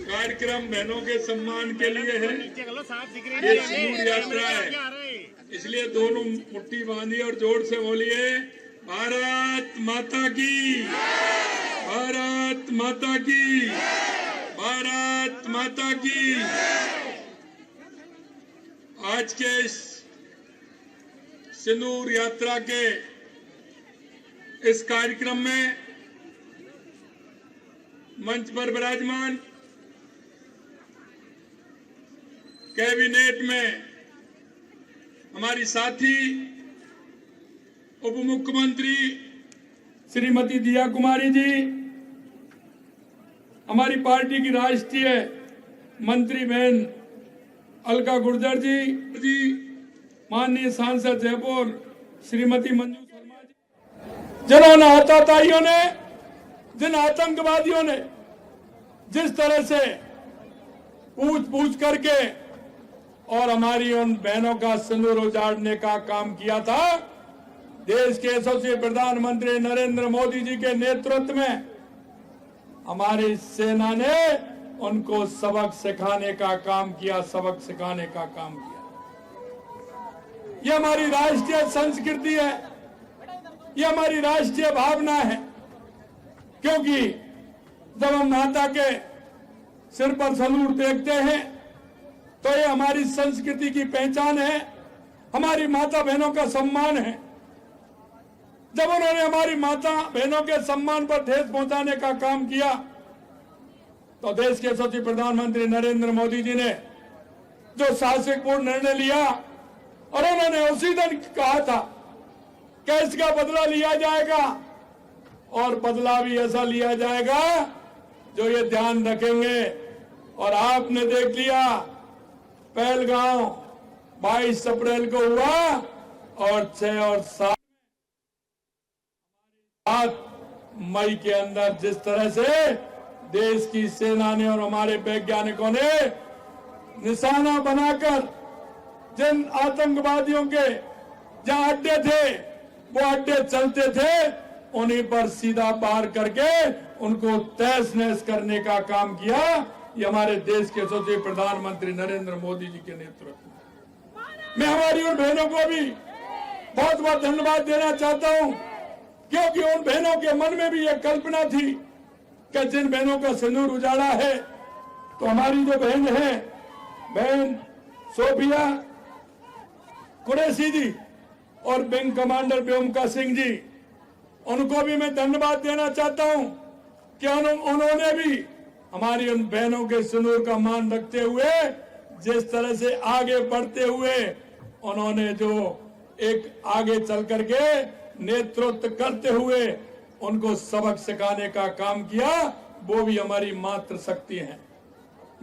कार्यक्रम बहनों के सम्मान के लिए है। ये सिंदूर यात्रा है, इसलिए दोनों मुट्ठी बांधिए और जोर से बोलिए भारत माता की, भारत माता की, भारत माता की। आज के इस सिंदूर यात्रा के इस कार्यक्रम में मंच पर विराजमान कैबिनेट में हमारी साथी उप मुख्यमंत्री श्रीमती दिया कुमारी जी, हमारी पार्टी की राष्ट्रीय मंत्री बहन अलका गुर्जर जी, माननीय सांसद जयपुर श्रीमती मंजू शर्मा जी, जिन्होंने आतताइयों ने, जिन आतंकवादियों ने जिस तरह से पूछ करके और हमारी उन बहनों का सिंदूर उजाड़ने का काम किया था, देश के यशस्वी प्रधानमंत्री नरेंद्र मोदी जी के नेतृत्व में हमारी सेना ने उनको सबक सिखाने का काम किया, सबक सिखाने का काम किया। ये हमारी राष्ट्रीय संस्कृति है, ये हमारी राष्ट्रीय भावना है, क्योंकि जब हम माता के सिर पर सलूट देखते हैं तो ये हमारी संस्कृति की पहचान है, हमारी माता बहनों का सम्मान है। जब उन्होंने हमारी माता बहनों के सम्मान पर ठेस पहुंचाने का काम किया तो देश के यशस्वी प्रधानमंत्री नरेंद्र मोदी जी ने जो साहसिकपूर्ण निर्णय लिया और उन्होंने उसी दिन कहा था कि इसका बदला लिया जाएगा और बदला भी ऐसा लिया जाएगा जो ये ध्यान रखेंगे। और आपने देख लिया, पहलगांव 22 अप्रैल को हुआ और 6 और 7 मई के अंदर जिस तरह से देश की सेना ने और हमारे वैज्ञानिकों ने निशाना बनाकर जिन आतंकवादियों के जहां अड्डे थे वो अड्डे चलते थे, उन्हीं पर सीधा पार करके उनको तहस नहस करने का काम किया। ये हमारे देश के यशस्वी प्रधानमंत्री नरेंद्र मोदी जी के नेतृत्व में। मैं हमारी उन बहनों को भी बहुत बहुत धन्यवाद देना चाहता हूं, क्योंकि उन बहनों के मन में भी एक कल्पना थी कि जिन बहनों का सिंदूर उजाड़ा है, तो हमारी जो बहन है, बहन सोफिया कुरैशी जी और विंग कमांडर व्योमिका सिंह जी, उनको भी मैं धन्यवाद देना चाहता हूं कि उन्होंने भी हमारी उन बहनों के सिंदूर का मान रखते हुए जिस तरह से आगे बढ़ते हुए उन्होंने जो एक आगे चल करके नेतृत्व करते हुए उनको सबक सिखाने का काम किया, वो भी हमारी मातृ शक्ति है।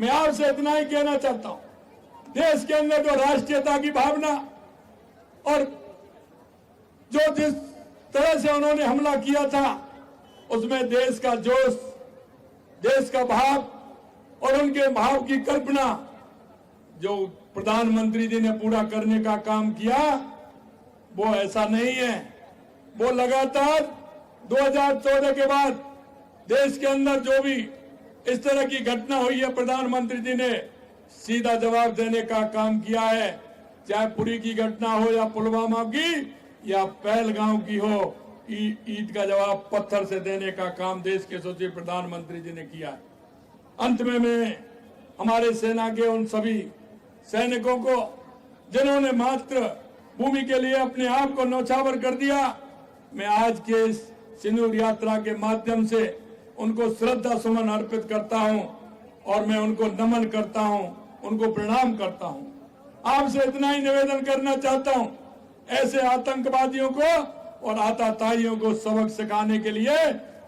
मैं आपसे इतना ही कहना चाहता हूं, देश के अंदर जो राष्ट्रीयता की भावना और जो जिस तरह से उन्होंने हमला किया था, उसमें देश का जोश, देश का भाव और उनके भाव की कल्पना जो प्रधानमंत्री जी ने पूरा करने का काम किया, वो ऐसा नहीं है। वो लगातार 2014 के बाद देश के अंदर जो भी इस तरह की घटना हुई है, प्रधानमंत्री जी ने सीधा जवाब देने का काम किया है। चाहे पुरी की घटना हो या पुलवामा की या पहलगांव की हो, ईद का जवाब पत्थर से देने का काम देश के यशस्वी प्रधानमंत्री जी ने किया है। अंत में मैं हमारे सेना के उन सभी सैनिकों को जिन्होंने मात्र भूमि के लिए अपने आप को न्यौछावर कर दिया, मैं आज के इस सिंदूर यात्रा के माध्यम से उनको श्रद्धा सुमन अर्पित करता हूं और मैं उनको नमन करता हूं, उनको प्रणाम करता हूं। आपसे इतना ही निवेदन करना चाहता हूं, ऐसे आतंकवादियों को और आतताइयों को सबक सिखाने के लिए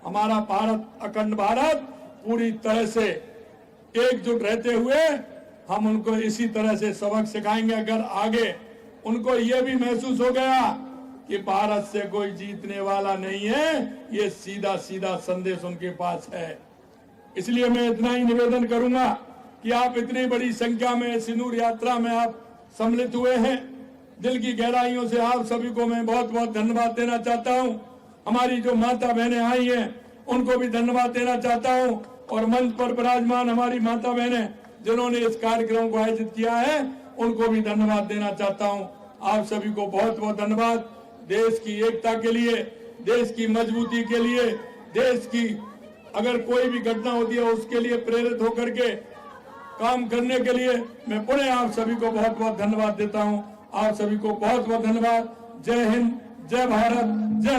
हमारा भारत, अखंड भारत पूरी तरह से एकजुट रहते हुए हम उनको इसी तरह से सबक सिखाएंगे। अगर आगे उनको ये भी महसूस हो गया कि भारत से कोई जीतने वाला नहीं है, ये सीधा सीधा संदेश उनके पास है। इसलिए मैं इतना ही निवेदन करूंगा कि आप इतनी बड़ी संख्या में सिंदूर यात्रा में आप सम्मिलित हुए हैं। दिल की गहराइयों से आप सभी को मैं बहुत बहुत धन्यवाद देना चाहता हूं। हमारी जो माता बहनें आई हैं उनको भी धन्यवाद देना चाहता हूं। और मंच पर विराजमान हमारी माता बहनें जिन्होंने इस कार्यक्रम को आयोजित किया है, उनको भी धन्यवाद देना चाहता हूं। आप सभी को बहुत बहुत धन्यवाद। देश की एकता के लिए, देश की मजबूती के लिए, देश की अगर कोई भी घटना होती है उसके लिए प्रेरित होकर के काम करने के लिए मैं पुनः आप सभी को बहुत बहुत धन्यवाद देता हूं। आप सभी को बहुत बहुत धन्यवाद। जय हिंद, जय भारत, जय